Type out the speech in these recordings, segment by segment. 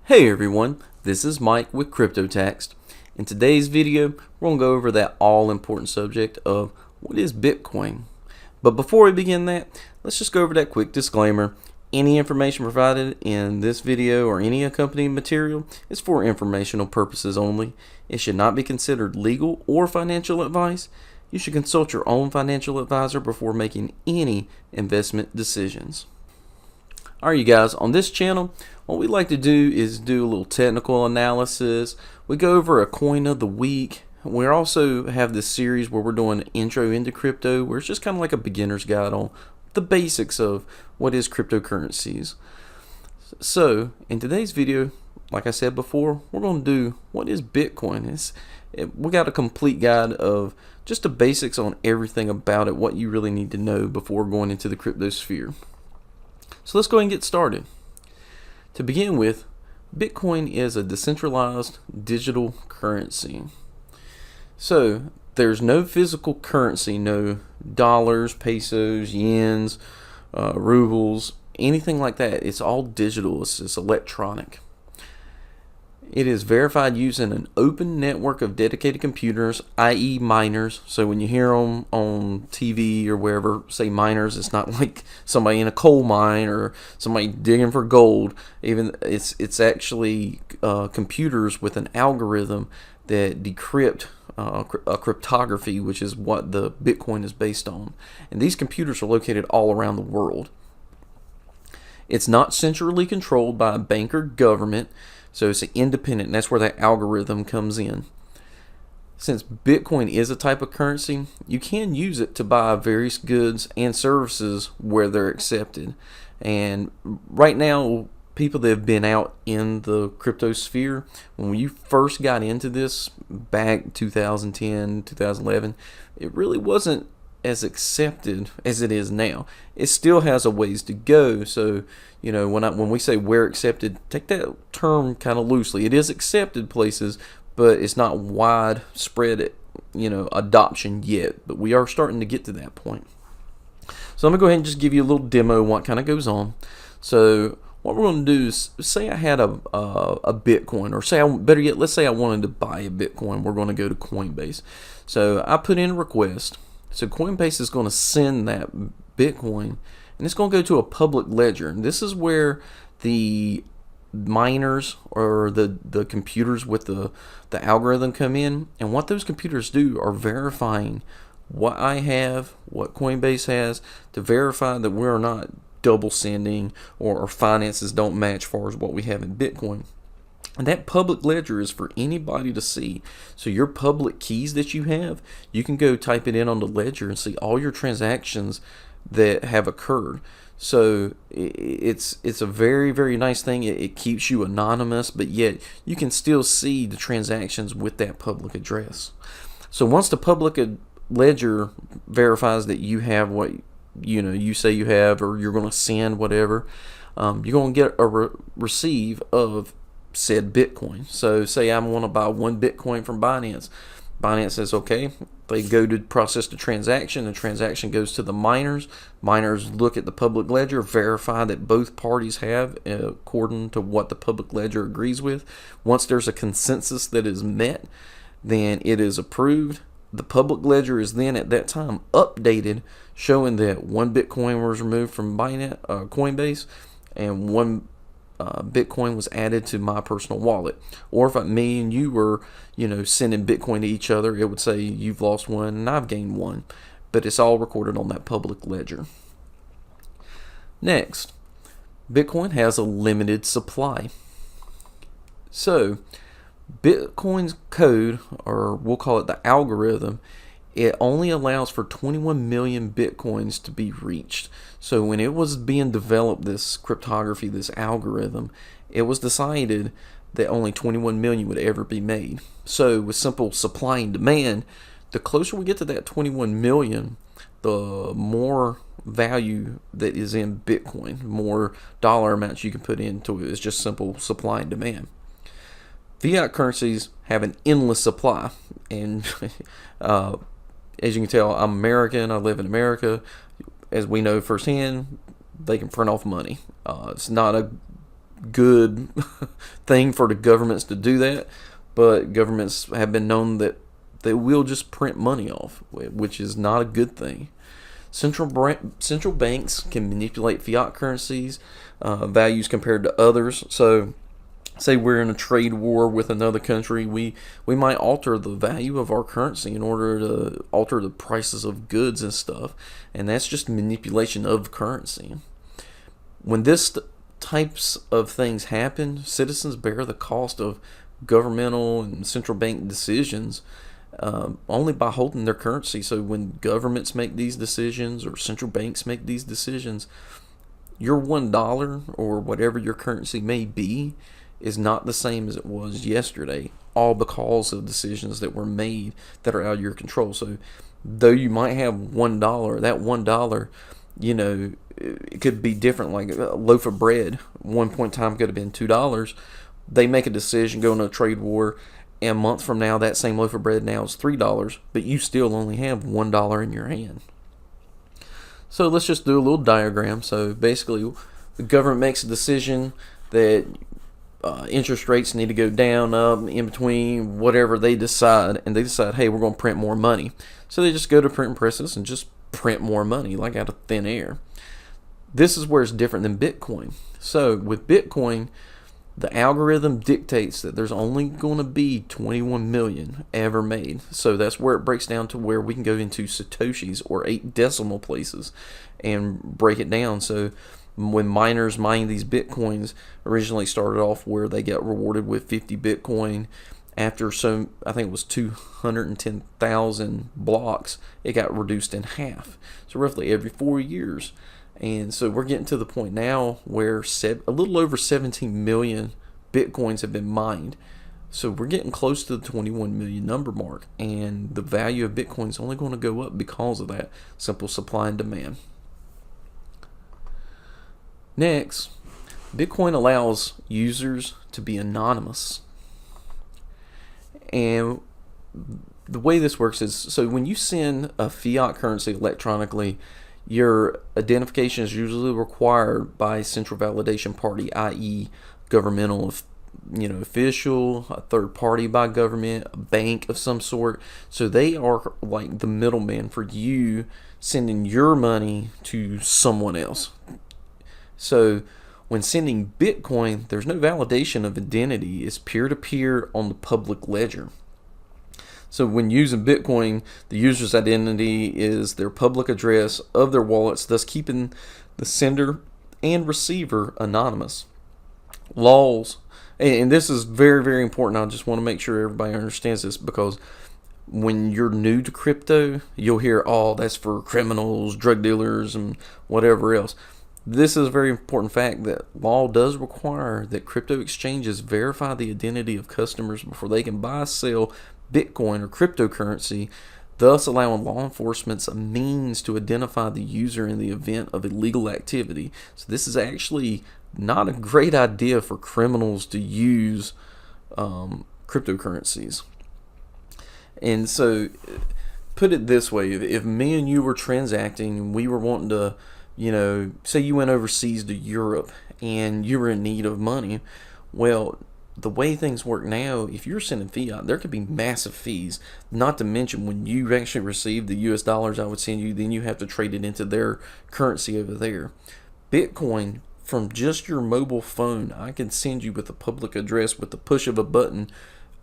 Hey everyone, this is Mike with CryptoTaxed. In today's video, we're going to go over that all-important subject of what is Bitcoin. But before we begin that, let's just go over that quick disclaimer. Any information provided in this video or any accompanying material is for informational purposes only. It should not be considered legal or financial advice. You should consult your own financial advisor before making any investment decisions. Alright you guys, on this channel, what we like to do is do a little technical analysis. We go over a coin of the week. We also have this series where we're doing an intro into crypto, where it's just kind of like a beginner's guide on the basics of what is cryptocurrencies. So, in today's video, like I said before, we're going to do what is Bitcoin. We got a complete guide of just the basics on everything about it, what you really need to know before going into the crypto sphere. So let's go ahead and get started. To begin with, Bitcoin is a decentralized digital currency. So there's no physical currency, no dollars, pesos, yens, rubles, anything like that. It's all digital. It's electronic. It is verified using an open network of dedicated computers, i.e. miners. So when you hear them on TV or wherever say miners, it's not like somebody in a coal mine or somebody digging for gold. Even it's actually computers with an algorithm that decrypt a cryptography, which is what the Bitcoin is based on. And these computers are located all around the world. It's not centrally controlled by a bank or government. So it's independent, and that's where that algorithm comes in. Since Bitcoin is a type of currency, you can use it to buy various goods and services where they're accepted. And right now, people that have been out in the crypto sphere, when you first got into this back 2010, 2011, it really wasn't as accepted as it is now. It still has a ways to go. So, you know, when we say where accepted, take that term kind of loosely. It is accepted places, but it's not widespread, adoption yet. But we are starting to get to that point. So I'm gonna go ahead and just give you a little demo of what kind of goes on. So what we're going to do is, say I had a Bitcoin, or better yet, let's say I wanted to buy a Bitcoin. We're going to go to Coinbase. So I put in a request. So Coinbase is going to send that Bitcoin, and it's going to go to a public ledger. And this is where the miners or the computers with the algorithm come in. And what those computers do are verifying what I have, what Coinbase has, to verify that we're not double sending or our finances don't match as far as what we have in Bitcoin. And that public ledger is for anybody to see. So your public keys that you have, you can go type it in on the ledger and see all your transactions that have occurred. So it's a very, very nice thing. It keeps you anonymous, but yet you can still see the transactions with that public address. So once the public ledger verifies that you have what you say you have, or you're going to send whatever, you're going to get a receive of said Bitcoin. So say I want to buy one Bitcoin from Binance. Binance says okay. They go to process the transaction. The transaction goes to the miners. Miners look at the public ledger, verify that both parties have according to what the public ledger agrees with. Once there's a consensus that is met, then it is approved. The public ledger is then at that time updated, showing that one Bitcoin was removed from Coinbase and one Bitcoin was added to my personal wallet. Or if me and you were, sending Bitcoin to each other, it would say you've lost one and I've gained one. But it's all recorded on that public ledger. Next, Bitcoin has a limited supply. So, Bitcoin's code, or we'll call it the algorithm, it only allows for 21 million Bitcoins to be reached. So when it was being developed, this cryptography, this algorithm, it was decided that only 21 million would ever be made. So with simple supply and demand, the closer we get to that 21 million, the more value that is in Bitcoin, more dollar amounts you can put into it. It's just simple supply and demand. Fiat currencies have an endless supply, and as you can tell, I'm American. I live in America. as we know firsthand, they can print off money. It's not a good thing for the governments to do that, but governments have been known that they will just print money off, which is not a good thing. Central banks can manipulate fiat currencies values compared to others. So say we're in a trade war with another country, we might alter the value of our currency in order to alter the prices of goods and stuff, and that's just manipulation of currency. When this types of things happen, citizens bear the cost of governmental and central bank decisions only by holding their currency. So when governments make these decisions or central banks make these decisions, your $1 or whatever your currency may be is not the same as it was yesterday, all because of decisions that were made that are out of your control. So though you might have $1, that $1, it could be different. Like a loaf of bread, one point in time could have been $2. They make a decision, go into a trade war, and a month from now, that same loaf of bread now is $3, but you still only have $1 in your hand. So let's just do a little diagram. So basically, the government makes a decision that interest rates need to go down, up, in between, whatever they decide, and they decide, hey, we're going to print more money. So they just go to printing presses and just print more money, like out of thin air. This is where it's different than Bitcoin. So with Bitcoin, the algorithm dictates that there's only going to be 21 million ever made. So that's where it breaks down to where we can go into Satoshis or 8 decimal places and break it down. So when miners mine these Bitcoins, originally started off where they got rewarded with 50 Bitcoin. After I think it was 210,000 blocks, it got reduced in half. So roughly every 4 years. And so we're getting to the point now where a little over 17 million Bitcoins have been mined. So we're getting close to the 21 million number mark. And the value of Bitcoin is only going to go up because of that simple supply and demand. Next, Bitcoin allows users to be anonymous. And the way this works is, so when you send a fiat currency electronically, your identification is usually required by a central validation party, i.e. governmental, official, a third party by government, a bank of some sort. So they are like the middleman for you sending your money to someone else. So when sending Bitcoin, there's no validation of identity. It's peer-to-peer on the public ledger. So when using Bitcoin, the user's identity is their public address of their wallets, thus keeping the sender and receiver anonymous. Laws, and this is very, very important. I just want to make sure everybody understands this, because when you're new to crypto, you'll hear, oh, that's for criminals, drug dealers, and whatever else. This is a very important fact that law does require that crypto exchanges verify the identity of customers before they can buy, sell Bitcoin or cryptocurrency, thus allowing law enforcement a means to identify the user in the event of illegal activity. So this is actually not a great idea for criminals to use cryptocurrencies. And so, put it this way, if me and you were transacting and we were wanting to, say you went overseas to Europe and you were in need of money, well, the way things work now, if you're sending fiat, there could be massive fees. Not to mention, when you actually receive the US dollars I would send you, then you have to trade it into their currency over there. Bitcoin, from just your mobile phone, I can send you with a public address with the push of a button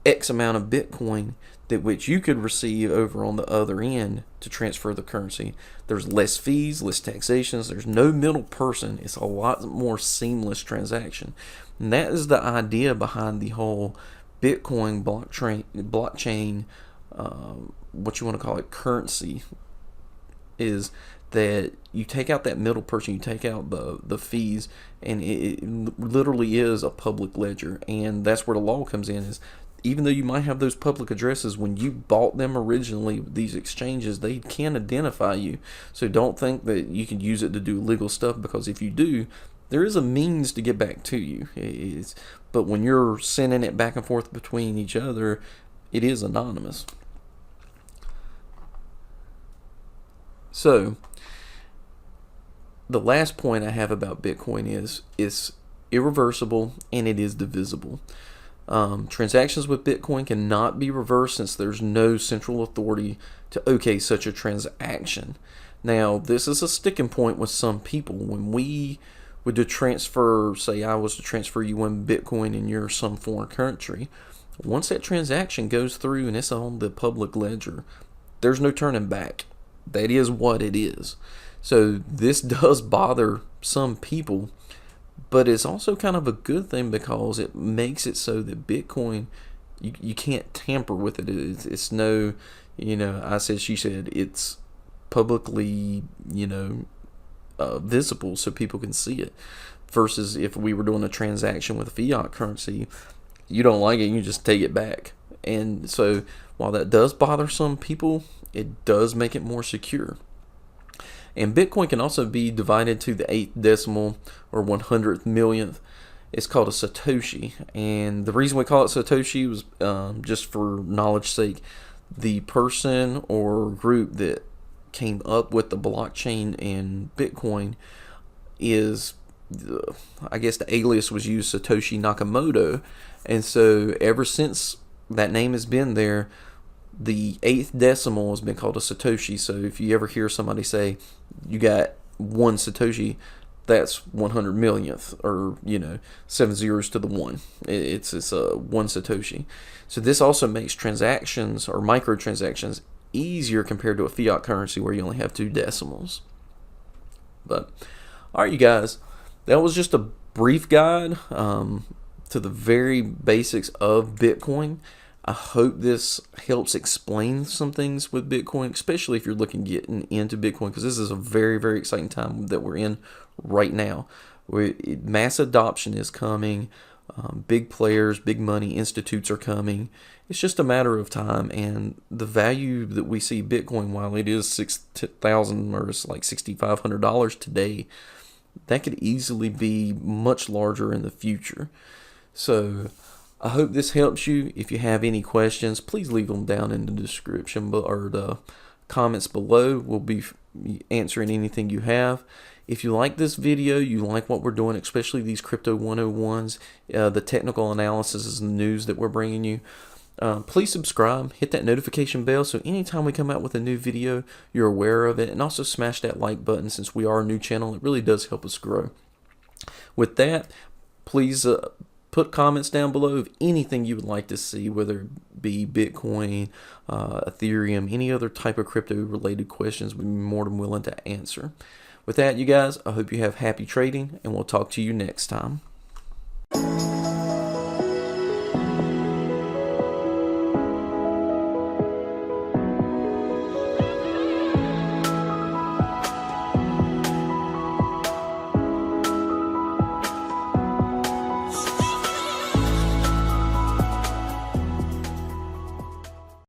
X amount of Bitcoin that which you could receive over on the other end to transfer the currency. There's less fees, less taxations, there's no middle person. It's a lot more seamless transaction. And that is the idea behind the whole Bitcoin blockchain, what you want to call it, currency, is that you take out that middle person, you take out the fees, and it literally is a public ledger. And that's where the law comes in, is even though you might have those public addresses, when you bought them originally, these exchanges, they can identify you. So don't think that you can use it to do illegal stuff, because if you do, there is a means to get back to you. But when you're sending it back and forth between each other, it is anonymous. So the last point I have about Bitcoin is it's irreversible and it is divisible. Transactions with Bitcoin cannot be reversed since there's no central authority to okay such a transaction. Now, this is a sticking point with some people. When we would to transfer, say I was to transfer you one Bitcoin and you're some foreign country, once that transaction goes through and it's on the public ledger, there's no turning back. That is what it is. So this does bother some people, but it's also kind of a good thing because it makes it so that Bitcoin, you can't tamper with it. It's no, I said, she said, it's publicly, visible so people can see it. Versus if we were doing a transaction with fiat currency, you don't like it, you just take it back. And so while that does bother some people, it does make it more secure. And Bitcoin can also be divided to the 8th decimal or 100th millionth. It's called a Satoshi. And the reason we call it Satoshi was just for knowledge's sake. The person or group that came up with the blockchain and Bitcoin is, I guess the alias was used, Satoshi Nakamoto. And so ever since that name has been there, the 8th decimal has been called a Satoshi. So if you ever hear somebody say you got one Satoshi, that's 100 millionth, or 7 zeros to the 1. It's a 1 Satoshi. So this also makes transactions or microtransactions easier compared to a fiat currency where you only have 2 decimals. But all right, you guys, that was just a brief guide to the very basics of Bitcoin. I hope this helps explain some things with Bitcoin, especially if you're looking getting into Bitcoin, because this is a very, very exciting time that we're in right now. Mass adoption is coming. Big players, big money institutes are coming. It's just a matter of time, and the value that we see Bitcoin, while it is $6,000 or it's like $6,500 today, that could easily be much larger in the future. So I hope this helps you. If you have any questions, please leave them down in the description or the comments below. We'll be answering anything you have. If you like this video, you like what we're doing, especially these Crypto 101s, the technical analysis and the news that we're bringing you, please subscribe, hit that notification bell so anytime we come out with a new video, you're aware of it, and also smash that like button since we are a new channel. It really does help us grow. With that, please put comments down below of anything you would like to see, whether it be Bitcoin, Ethereum, any other type of crypto related questions. We'd be more than willing to answer. With that, you guys, I hope you have happy trading, and we'll talk to you next time.